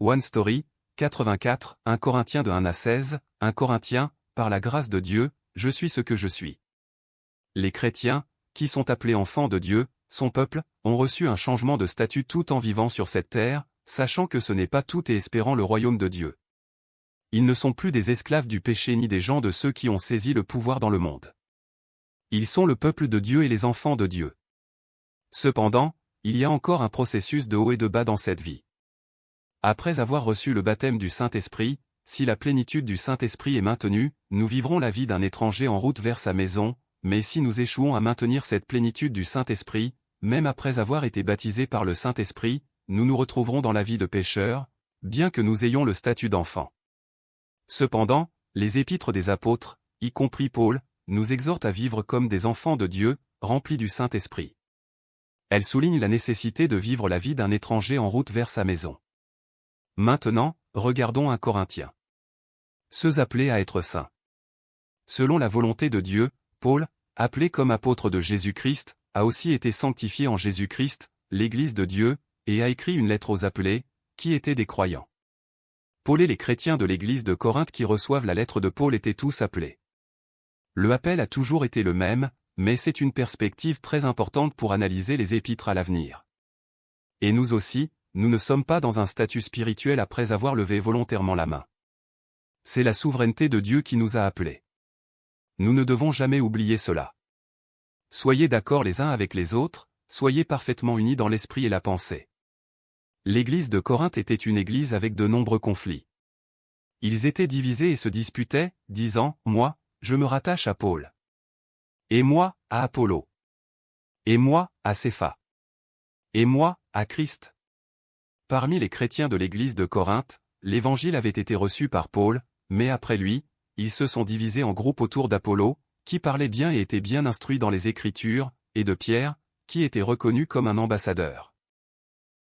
One Story, 84, 1 Corinthiens de 1 à 16, 1 Corinthiens, par la grâce de Dieu, je suis ce que je suis. Les chrétiens, qui sont appelés enfants de Dieu, son peuple, ont reçu un changement de statut tout en vivant sur cette terre, sachant que ce n'est pas tout et espérant le royaume de Dieu. Ils ne sont plus des esclaves du péché ni des gens de ceux qui ont saisi le pouvoir dans le monde. Ils sont le peuple de Dieu et les enfants de Dieu. Cependant, il y a encore un processus de haut et de bas dans cette vie. Après avoir reçu le baptême du Saint-Esprit, si la plénitude du Saint-Esprit est maintenue, nous vivrons la vie d'un étranger en route vers sa maison, mais si nous échouons à maintenir cette plénitude du Saint-Esprit, même après avoir été baptisés par le Saint-Esprit, nous nous retrouverons dans la vie de pécheurs, bien que nous ayons le statut d'enfants. Cependant, les épîtres des apôtres, y compris Paul, nous exhortent à vivre comme des enfants de Dieu, remplis du Saint-Esprit. Elles soulignent la nécessité de vivre la vie d'un étranger en route vers sa maison. Maintenant, regardons 1 Corinthiens. Ceux appelés à être saints. Selon la volonté de Dieu, Paul, appelé comme apôtre de Jésus-Christ, a aussi été sanctifié en Jésus-Christ, l'Église de Dieu, et a écrit une lettre aux appelés, qui étaient des croyants. Paul et les chrétiens de l'Église de Corinthe qui reçoivent la lettre de Paul étaient tous appelés. Le appel a toujours été le même, mais c'est une perspective très importante pour analyser les épîtres à l'avenir. Et nous aussi, nous ne sommes pas dans un statut spirituel après avoir levé volontairement la main. C'est la souveraineté de Dieu qui nous a appelés. Nous ne devons jamais oublier cela. Soyez d'accord les uns avec les autres, soyez parfaitement unis dans l'esprit et la pensée. L'église de Corinthe était une église avec de nombreux conflits. Ils étaient divisés et se disputaient, disant, « Moi, je me rattache à Paul. Et moi, à Apollo. Et moi, à Cépha. Et moi, à Christ. » Parmi les chrétiens de l'église de Corinthe, l'évangile avait été reçu par Paul, mais après lui, ils se sont divisés en groupes autour d'Apollo, qui parlait bien et était bien instruit dans les Écritures, et de Pierre, qui était reconnu comme un ambassadeur.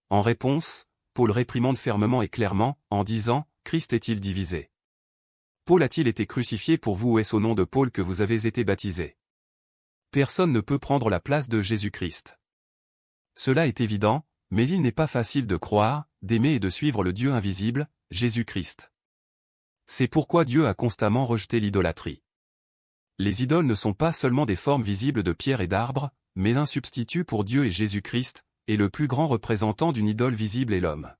En réponse, Paul réprimande fermement et clairement, en disant, « Christ est-il divisé? Paul a-t-il été crucifié pour vous ou est-ce au nom de Paul que vous avez été baptisés? Personne ne peut prendre la place de Jésus-Christ. » Cela est évident, mais il n'est pas facile de croire, d'aimer et de suivre le Dieu invisible, Jésus-Christ. C'est pourquoi Dieu a constamment rejeté l'idolâtrie. Les idoles ne sont pas seulement des formes visibles de pierre et d'arbres, mais un substitut pour Dieu et Jésus-Christ, et le plus grand représentant d'une idole visible est l'homme.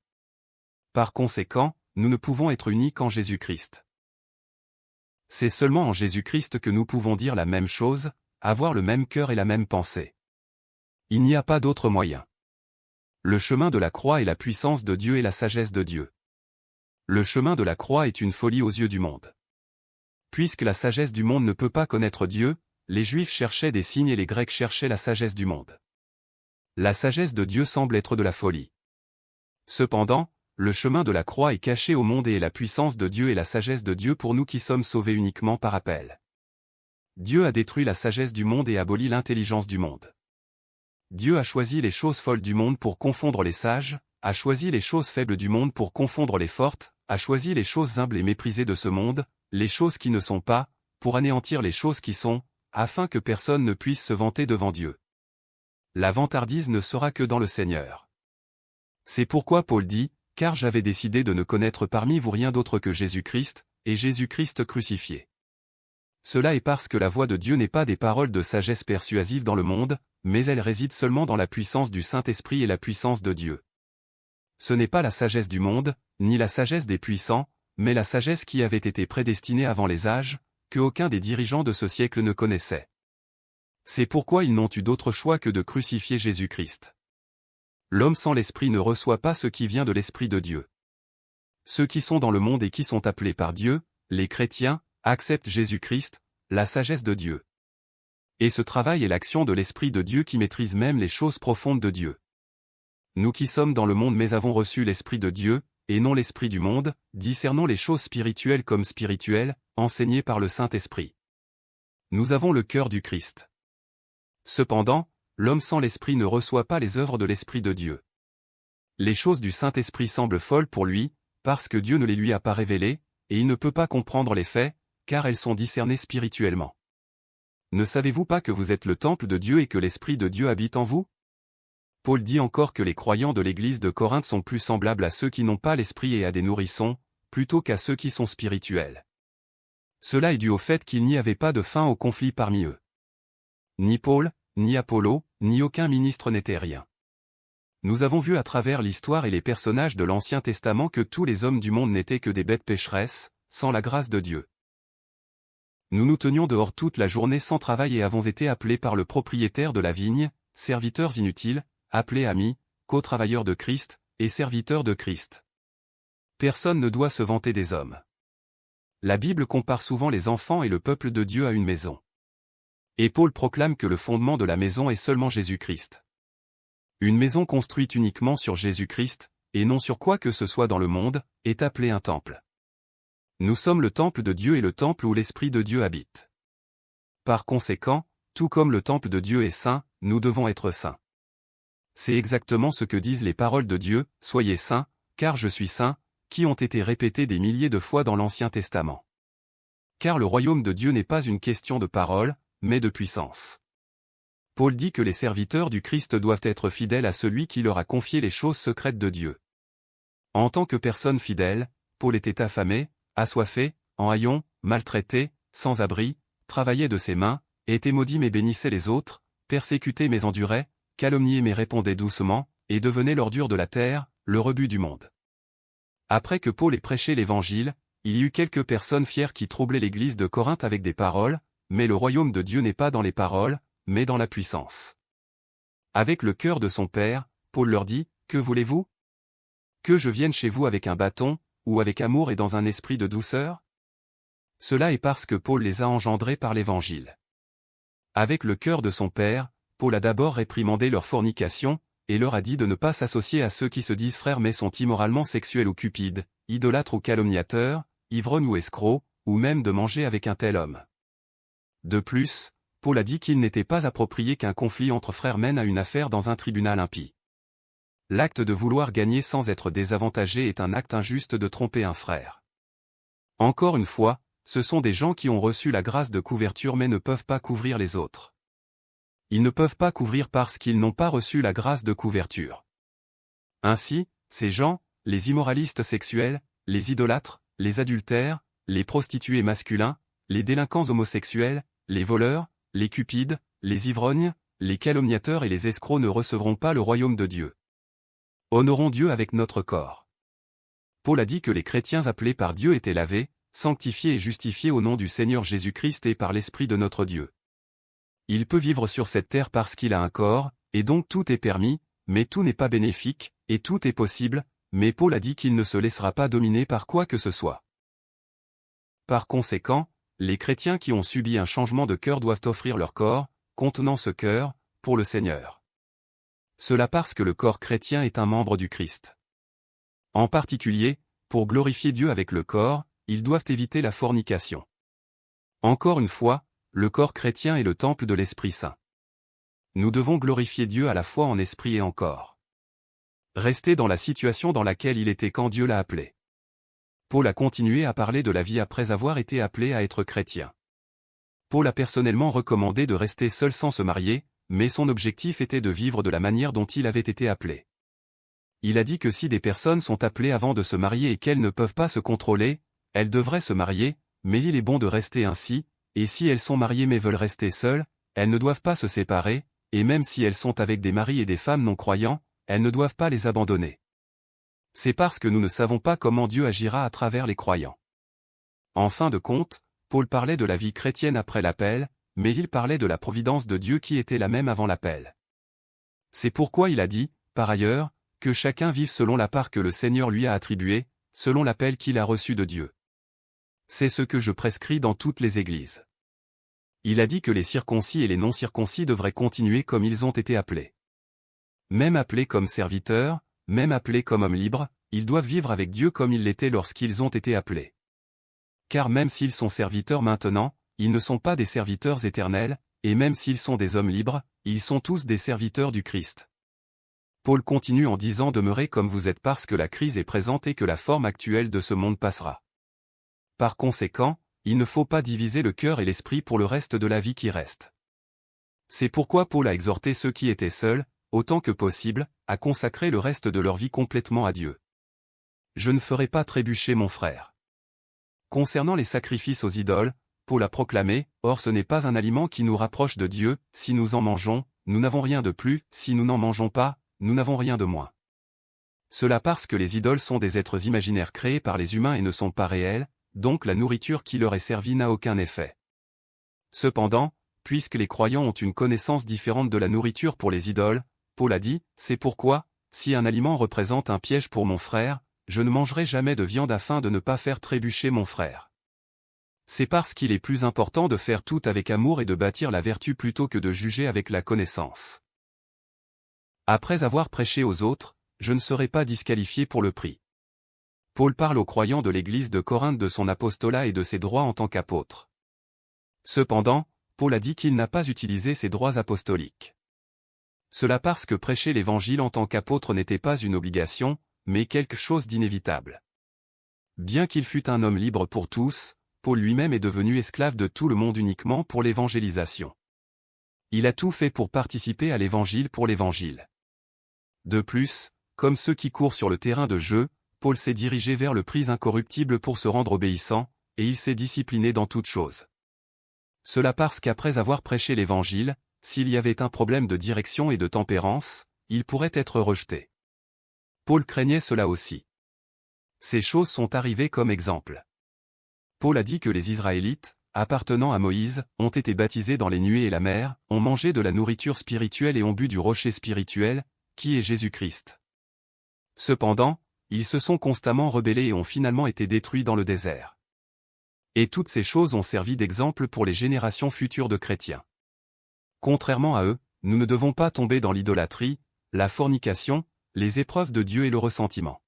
Par conséquent, nous ne pouvons être unis qu'en Jésus-Christ. C'est seulement en Jésus-Christ que nous pouvons dire la même chose, avoir le même cœur et la même pensée. Il n'y a pas d'autre moyen. Le chemin de la croix est la puissance de Dieu et la sagesse de Dieu. Le chemin de la croix est une folie aux yeux du monde. Puisque la sagesse du monde ne peut pas connaître Dieu, les Juifs cherchaient des signes et les Grecs cherchaient la sagesse du monde. La sagesse de Dieu semble être de la folie. Cependant, le chemin de la croix est caché au monde et est la puissance de Dieu et la sagesse de Dieu pour nous qui sommes sauvés uniquement par appel. Dieu a détruit la sagesse du monde et aboli l'intelligence du monde. Dieu a choisi les choses folles du monde pour confondre les sages, a choisi les choses faibles du monde pour confondre les fortes, a choisi les choses humbles et méprisées de ce monde, les choses qui ne sont pas, pour anéantir les choses qui sont, afin que personne ne puisse se vanter devant Dieu. La vantardise ne sera que dans le Seigneur. C'est pourquoi Paul dit, « Car j'avais décidé de ne connaître parmi vous rien d'autre que Jésus-Christ, et Jésus-Christ crucifié. » Cela est parce que la voix de Dieu n'est pas des paroles de sagesse persuasive dans le monde, mais elle réside seulement dans la puissance du Saint-Esprit et la puissance de Dieu. Ce n'est pas la sagesse du monde, ni la sagesse des puissants, mais la sagesse qui avait été prédestinée avant les âges, que aucun des dirigeants de ce siècle ne connaissait. C'est pourquoi ils n'ont eu d'autre choix que de crucifier Jésus-Christ. L'homme sans l'Esprit ne reçoit pas ce qui vient de l'Esprit de Dieu. Ceux qui sont dans le monde et qui sont appelés par Dieu, les chrétiens, acceptent Jésus-Christ, la sagesse de Dieu. Et ce travail est l'action de l'Esprit de Dieu qui maîtrise même les choses profondes de Dieu. Nous qui sommes dans le monde mais avons reçu l'Esprit de Dieu, et non l'Esprit du monde, discernons les choses spirituelles comme spirituelles, enseignées par le Saint-Esprit. Nous avons le cœur du Christ. Cependant, l'homme sans l'Esprit ne reçoit pas les œuvres de l'Esprit de Dieu. Les choses du Saint-Esprit semblent folles pour lui, parce que Dieu ne les lui a pas révélées, et il ne peut pas comprendre les faits, car elles sont discernées spirituellement. Ne savez-vous pas que vous êtes le temple de Dieu et que l'Esprit de Dieu habite en vous? Paul dit encore que les croyants de l'église de Corinthe sont plus semblables à ceux qui n'ont pas l'esprit et à des nourrissons, plutôt qu'à ceux qui sont spirituels. Cela est dû au fait qu'il n'y avait pas de fin au conflit parmi eux. Ni Paul, ni Apollo, ni aucun ministre n'étaient rien. Nous avons vu à travers l'histoire et les personnages de l'Ancien Testament que tous les hommes du monde n'étaient que des bêtes pécheresses, sans la grâce de Dieu. Nous nous tenions dehors toute la journée sans travail et avons été appelés par le propriétaire de la vigne, serviteurs inutiles, appelés amis, co-travailleurs de Christ, et serviteurs de Christ. Personne ne doit se vanter des hommes. La Bible compare souvent les enfants et le peuple de Dieu à une maison. Et Paul proclame que le fondement de la maison est seulement Jésus-Christ. Une maison construite uniquement sur Jésus-Christ, et non sur quoi que ce soit dans le monde, est appelée un temple. Nous sommes le temple de Dieu et le temple où l'Esprit de Dieu habite. Par conséquent, tout comme le temple de Dieu est saint, nous devons être saints. C'est exactement ce que disent les paroles de Dieu, « Soyez saints, car je suis saint », qui ont été répétées des milliers de fois dans l'Ancien Testament. Car le royaume de Dieu n'est pas une question de parole, mais de puissance. Paul dit que les serviteurs du Christ doivent être fidèles à celui qui leur a confié les choses secrètes de Dieu. En tant que personne fidèle, Paul était affamé, assoiffé, en haillons, maltraité, sans abri, travaillait de ses mains, était maudit mais bénissait les autres, persécuté mais endurait, calomnié mais répondait doucement, et devenait l'ordure de la terre, le rebut du monde. Après que Paul ait prêché l'Évangile, il y eut quelques personnes fières qui troublaient l'église de Corinthe avec des paroles, mais le royaume de Dieu n'est pas dans les paroles, mais dans la puissance. Avec le cœur de son père, Paul leur dit, « Que voulez-vous? Que je vienne chez vous avec un bâton, ou avec amour et dans un esprit de douceur ?» Cela est parce que Paul les a engendrés par l'Évangile. Avec le cœur de son père, Paul a d'abord réprimandé leur fornication, et leur a dit de ne pas s'associer à ceux qui se disent frères mais sont immoralement sexuels ou cupides, idolâtres ou calomniateurs, ivrognes ou escrocs, ou même de manger avec un tel homme. De plus, Paul a dit qu'il n'était pas approprié qu'un conflit entre frères mène à une affaire dans un tribunal impie. L'acte de vouloir gagner sans être désavantagé est un acte injuste de tromper un frère. Encore une fois, ce sont des gens qui ont reçu la grâce de couverture mais ne peuvent pas couvrir les autres. Ils ne peuvent pas couvrir parce qu'ils n'ont pas reçu la grâce de couverture. Ainsi, ces gens, les immoralistes sexuels, les idolâtres, les adultères, les prostituées masculins, les délinquants homosexuels, les voleurs, les cupides, les ivrognes, les calomniateurs et les escrocs ne recevront pas le royaume de Dieu. Honorons Dieu avec notre corps. Paul a dit que les chrétiens appelés par Dieu étaient lavés, sanctifiés et justifiés au nom du Seigneur Jésus-Christ et par l'Esprit de notre Dieu. Il peut vivre sur cette terre parce qu'il a un corps, et donc tout est permis, mais tout n'est pas bénéfique, et tout est possible, mais Paul a dit qu'il ne se laissera pas dominer par quoi que ce soit. Par conséquent, les chrétiens qui ont subi un changement de cœur doivent offrir leur corps, contenant ce cœur, pour le Seigneur. Cela parce que le corps chrétien est un membre du Christ. En particulier, pour glorifier Dieu avec le corps, ils doivent éviter la fornication. Encore une fois, le corps chrétien est le temple de l'Esprit Saint. Nous devons glorifier Dieu à la fois en esprit et en corps. Rester dans la situation dans laquelle il était quand Dieu l'a appelé. Paul a continué à parler de la vie après avoir été appelé à être chrétien. Paul a personnellement recommandé de rester seul sans se marier, mais son objectif était de vivre de la manière dont il avait été appelé. Il a dit que si des personnes sont appelées avant de se marier et qu'elles ne peuvent pas se contrôler, elles devraient se marier, mais il est bon de rester ainsi, et si elles sont mariées mais veulent rester seules, elles ne doivent pas se séparer, et même si elles sont avec des maris et des femmes non-croyants, elles ne doivent pas les abandonner. C'est parce que nous ne savons pas comment Dieu agira à travers les croyants. En fin de compte, Paul parlait de la vie chrétienne après l'appel, mais il parlait de la providence de Dieu qui était la même avant l'appel. C'est pourquoi il a dit, par ailleurs, que chacun vive selon la part que le Seigneur lui a attribuée, selon l'appel qu'il a reçu de Dieu. C'est ce que je prescris dans toutes les églises. Il a dit que les circoncis et les non-circoncis devraient continuer comme ils ont été appelés. Même appelés comme serviteurs, même appelés comme hommes libres, ils doivent vivre avec Dieu comme ils l'étaient lorsqu'ils ont été appelés. Car même s'ils sont serviteurs maintenant, ils ne sont pas des serviteurs éternels, et même s'ils sont des hommes libres, ils sont tous des serviteurs du Christ. Paul continue en disant « Demeurez comme vous êtes parce que la crise est présente et que la forme actuelle de ce monde passera. » Par conséquent, il ne faut pas diviser le cœur et l'esprit pour le reste de la vie qui reste. C'est pourquoi Paul a exhorté ceux qui étaient seuls, autant que possible, à consacrer le reste de leur vie complètement à Dieu. Je ne ferai pas trébucher mon frère. Concernant les sacrifices aux idoles, Paul a proclamé, « Or ce n'est pas un aliment qui nous rapproche de Dieu, si nous en mangeons, nous n'avons rien de plus, si nous n'en mangeons pas, nous n'avons rien de moins. » Cela parce que les idoles sont des êtres imaginaires créés par les humains et ne sont pas réels, donc la nourriture qui leur est servie n'a aucun effet. Cependant, puisque les croyants ont une connaissance différente de la nourriture pour les idoles, Paul a dit, « C'est pourquoi, si un aliment représente un piège pour mon frère, je ne mangerai jamais de viande afin de ne pas faire trébucher mon frère. » C'est parce qu'il est plus important de faire tout avec amour et de bâtir la vertu plutôt que de juger avec la connaissance. Après avoir prêché aux autres, je ne serai pas disqualifié pour le prix. Paul parle aux croyants de l'église de Corinthe de son apostolat et de ses droits en tant qu'apôtre. Cependant, Paul a dit qu'il n'a pas utilisé ses droits apostoliques. Cela parce que prêcher l'évangile en tant qu'apôtre n'était pas une obligation, mais quelque chose d'inévitable. Bien qu'il fût un homme libre pour tous, Paul lui-même est devenu esclave de tout le monde uniquement pour l'évangélisation. Il a tout fait pour participer à l'évangile pour l'évangile. De plus, comme ceux qui courent sur le terrain de jeu, Paul s'est dirigé vers le prix incorruptible pour se rendre obéissant, et il s'est discipliné dans toutes choses. Cela parce qu'après avoir prêché l'évangile, s'il y avait un problème de direction et de tempérance, il pourrait être rejeté. Paul craignait cela aussi. Ces choses sont arrivées comme exemple. Paul a dit que les Israélites, appartenant à Moïse, ont été baptisés dans les nuées et la mer, ont mangé de la nourriture spirituelle et ont bu du rocher spirituel, qui est Jésus-Christ. Cependant, ils se sont constamment rebellés et ont finalement été détruits dans le désert. Et toutes ces choses ont servi d'exemple pour les générations futures de chrétiens. Contrairement à eux, nous ne devons pas tomber dans l'idolâtrie, la fornication, les épreuves de Dieu et le ressentiment.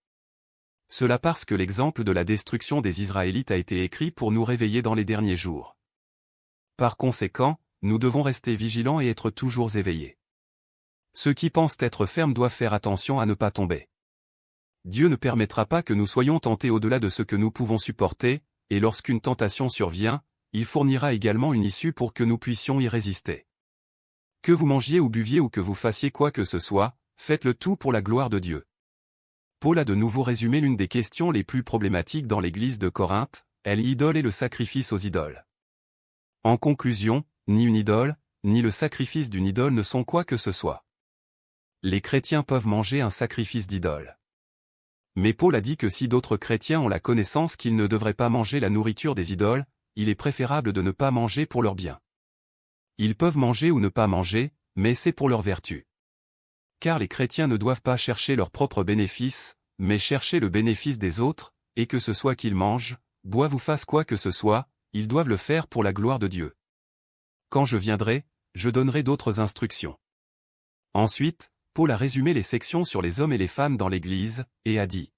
Cela parce que l'exemple de la destruction des Israélites a été écrit pour nous réveiller dans les derniers jours. Par conséquent, nous devons rester vigilants et être toujours éveillés. Ceux qui pensent être fermes doivent faire attention à ne pas tomber. Dieu ne permettra pas que nous soyons tentés au-delà de ce que nous pouvons supporter, et lorsqu'une tentation survient, il fournira également une issue pour que nous puissions y résister. Que vous mangiez ou buviez ou que vous fassiez quoi que ce soit, faites-le tout pour la gloire de Dieu. Paul a de nouveau résumé l'une des questions les plus problématiques dans l'église de Corinthe, l'idole et le sacrifice aux idoles. En conclusion, ni une idole, ni le sacrifice d'une idole ne sont quoi que ce soit. Les chrétiens peuvent manger un sacrifice d'idole. Mais Paul a dit que si d'autres chrétiens ont la connaissance qu'ils ne devraient pas manger la nourriture des idoles, il est préférable de ne pas manger pour leur bien. Ils peuvent manger ou ne pas manger, mais c'est pour leur vertu. Car les chrétiens ne doivent pas chercher leur propre bénéfice, mais chercher le bénéfice des autres, et que ce soit qu'ils mangent, boivent ou fassent quoi que ce soit, ils doivent le faire pour la gloire de Dieu. Quand je viendrai, je donnerai d'autres instructions. Ensuite, Paul a résumé les sections sur les hommes et les femmes dans l'Église, et a dit.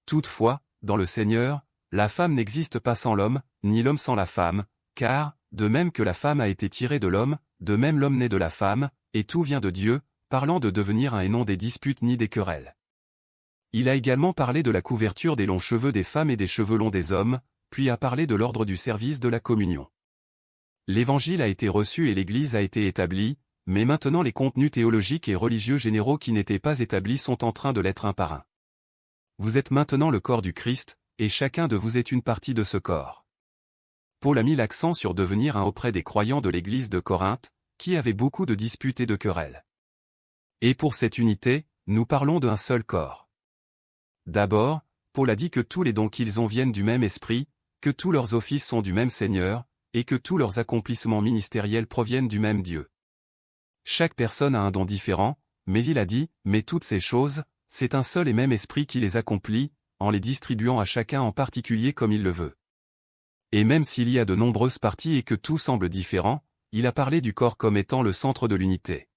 Toutefois, dans le Seigneur, la femme n'existe pas sans l'homme, ni l'homme sans la femme, car, de même que la femme a été tirée de l'homme, de même l'homme naît de la femme, et tout vient de Dieu, parlant de devenir un et non des disputes ni des querelles. Il a également parlé de la couverture des longs cheveux des femmes et des cheveux longs des hommes, puis a parlé de l'ordre du service de la communion. L'Évangile a été reçu et l'Église a été établie, mais maintenant les contenus théologiques et religieux généraux qui n'étaient pas établis sont en train de l'être un par un. Vous êtes maintenant le corps du Christ, et chacun de vous est une partie de ce corps. Paul a mis l'accent sur devenir un auprès des croyants de l'Église de Corinthe, qui avait beaucoup de disputes et de querelles. Et pour cette unité, nous parlons d'un seul corps. D'abord, Paul a dit que tous les dons qu'ils ont viennent du même esprit, que tous leurs offices sont du même Seigneur, et que tous leurs accomplissements ministériels proviennent du même Dieu. Chaque personne a un don différent, mais il a dit, mais toutes ces choses, c'est un seul et même esprit qui les accomplit, en les distribuant à chacun en particulier comme il le veut. Et même s'il y a de nombreuses parties et que tout semble différent, il a parlé du corps comme étant le centre de l'unité.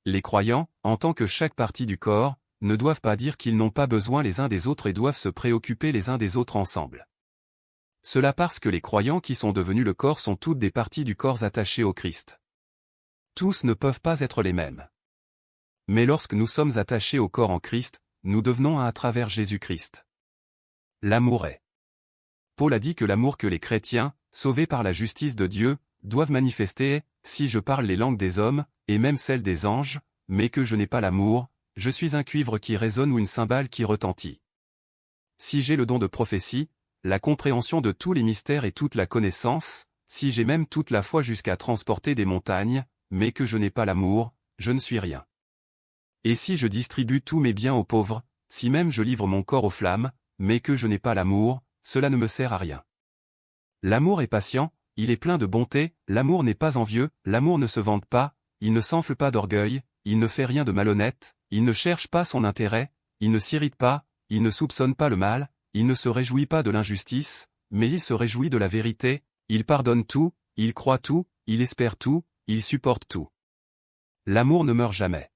Les croyants, en tant que chaque partie du corps, ne doivent pas dire qu'ils n'ont pas besoin les uns des autres et doivent se préoccuper les uns des autres ensemble. Cela parce que les croyants qui sont devenus le corps sont toutes des parties du corps attachées au Christ. Tous ne peuvent pas être les mêmes. Mais lorsque nous sommes attachés au corps en Christ, nous devenons un à travers Jésus-Christ. L'amour est. Paul a dit que l'amour que les chrétiens, sauvés par la justice de Dieu, doivent manifester est si je parle les langues des hommes, et même celles des anges, mais que je n'ai pas l'amour, je suis un cuivre qui résonne ou une cymbale qui retentit. Si j'ai le don de prophétie, la compréhension de tous les mystères et toute la connaissance, si j'ai même toute la foi jusqu'à transporter des montagnes, mais que je n'ai pas l'amour, je ne suis rien. Et si je distribue tous mes biens aux pauvres, si même je livre mon corps aux flammes, mais que je n'ai pas l'amour, cela ne me sert à rien. L'amour est patient, il est plein de bonté, l'amour n'est pas envieux, l'amour ne se vante pas, il ne s'enfle pas d'orgueil, il ne fait rien de malhonnête, il ne cherche pas son intérêt, il ne s'irrite pas, il ne soupçonne pas le mal, il ne se réjouit pas de l'injustice, mais il se réjouit de la vérité, il pardonne tout, il croit tout, il espère tout, il supporte tout. L'amour ne meurt jamais.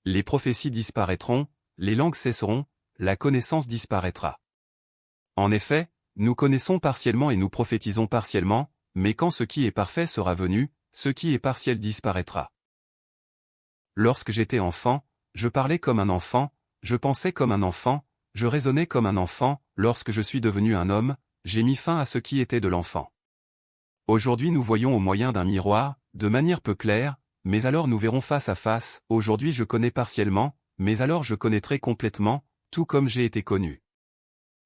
Les prophéties disparaîtront, les langues cesseront, la connaissance disparaîtra. En effet, nous connaissons partiellement et nous prophétisons partiellement, mais quand ce qui est parfait sera venu, ce qui est partiel disparaîtra. Lorsque j'étais enfant, je parlais comme un enfant, je pensais comme un enfant, je raisonnais comme un enfant, lorsque je suis devenu un homme, j'ai mis fin à ce qui était de l'enfant. Aujourd'hui nous voyons au moyen d'un miroir, de manière peu claire, mais alors nous verrons face à face, aujourd'hui je connais partiellement, mais alors je connaîtrai complètement, tout comme j'ai été connu.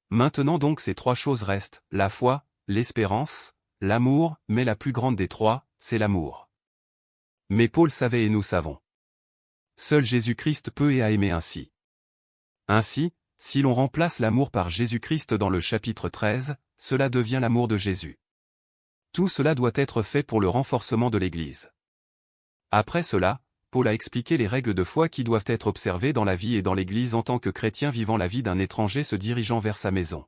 Maintenant donc ces trois choses restent, la foi, l'espérance, l'amour, mais la plus grande des trois, c'est l'amour. Mais Paul savait et nous savons. Seul Jésus-Christ peut et a aimé ainsi. Ainsi, si l'on remplace l'amour par Jésus-Christ dans le chapitre 13, cela devient l'amour de Jésus. Tout cela doit être fait pour le renforcement de l'Église. Après cela, Paul a expliqué les règles de foi qui doivent être observées dans la vie et dans l'Église en tant que chrétien vivant la vie d'un étranger se dirigeant vers sa maison.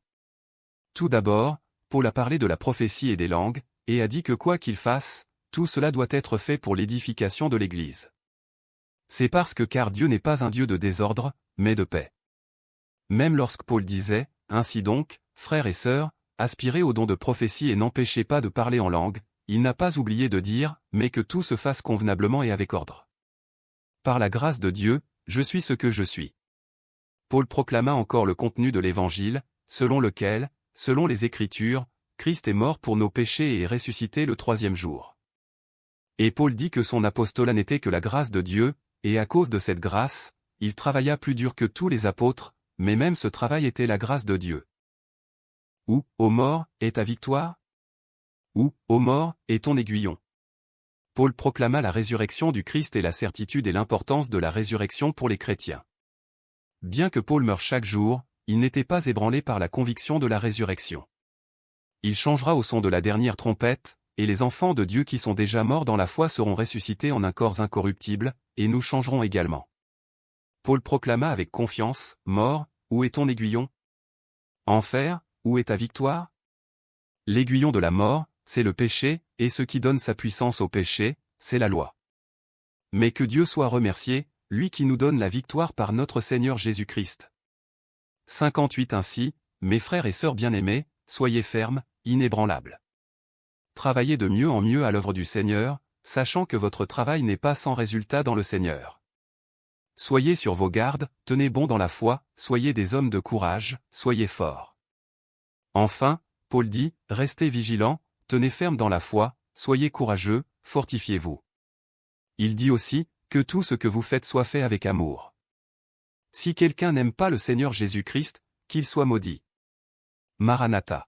Tout d'abord, Paul a parlé de la prophétie et des langues, et a dit que quoi qu'il fasse, tout cela doit être fait pour l'édification de l'Église. C'est parce que car Dieu n'est pas un Dieu de désordre, mais de paix. Même lorsque Paul disait, « Ainsi donc, frères et sœurs, aspirez au don de prophétie et n'empêchez pas de parler en langue », il n'a pas oublié de dire, mais que tout se fasse convenablement et avec ordre. Par la grâce de Dieu, je suis ce que je suis. Paul proclama encore le contenu de l'Évangile, selon lequel, selon les Écritures, Christ est mort pour nos péchés et est ressuscité le troisième jour. Et Paul dit que son apostolat n'était que la grâce de Dieu, et à cause de cette grâce, il travailla plus dur que tous les apôtres, mais même ce travail était la grâce de Dieu. Où, ô mort, est ta victoire? Où, ô mort, est ton aiguillon? Paul proclama la résurrection du Christ et la certitude et l'importance de la résurrection pour les chrétiens. Bien que Paul meure chaque jour, il n'était pas ébranlé par la conviction de la résurrection. Il changera au son de la dernière trompette, et les enfants de Dieu qui sont déjà morts dans la foi seront ressuscités en un corps incorruptible, et nous changerons également. Paul proclama avec confiance, « Mort, où est ton aiguillon? Enfer, où est ta victoire? » L'aiguillon de la mort, c'est le péché, et ce qui donne sa puissance au péché, c'est la loi. Mais que Dieu soit remercié, lui qui nous donne la victoire par notre Seigneur Jésus-Christ. 58 Ainsi, mes frères et sœurs bien-aimés, soyez fermes, inébranlables. Travaillez de mieux en mieux à l'œuvre du Seigneur, sachant que votre travail n'est pas sans résultat dans le Seigneur. Soyez sur vos gardes, tenez bon dans la foi, soyez des hommes de courage, soyez forts. Enfin, Paul dit, restez vigilants, tenez ferme dans la foi, soyez courageux, fortifiez-vous. Il dit aussi, que tout ce que vous faites soit fait avec amour. Si quelqu'un n'aime pas le Seigneur Jésus-Christ, qu'il soit maudit. Maranatha.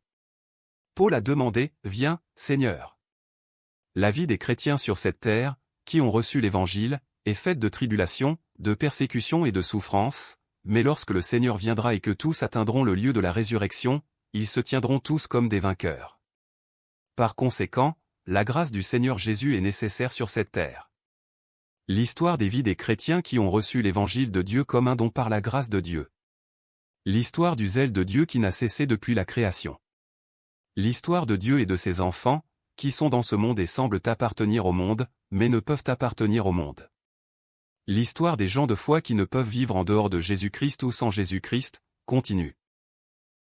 Paul a demandé, viens, Seigneur. La vie des chrétiens sur cette terre, qui ont reçu l'Évangile, est faite de tribulations, de persécutions et de souffrances, mais lorsque le Seigneur viendra et que tous atteindront le lieu de la résurrection, ils se tiendront tous comme des vainqueurs. Par conséquent, la grâce du Seigneur Jésus est nécessaire sur cette terre. L'histoire des vies des chrétiens qui ont reçu l'Évangile de Dieu comme un don par la grâce de Dieu. L'histoire du zèle de Dieu qui n'a cessé depuis la création. L'histoire de Dieu et de ses enfants, qui sont dans ce monde et semblent appartenir au monde, mais ne peuvent appartenir au monde. L'histoire des gens de foi qui ne peuvent vivre en dehors de Jésus-Christ ou sans Jésus-Christ, continue.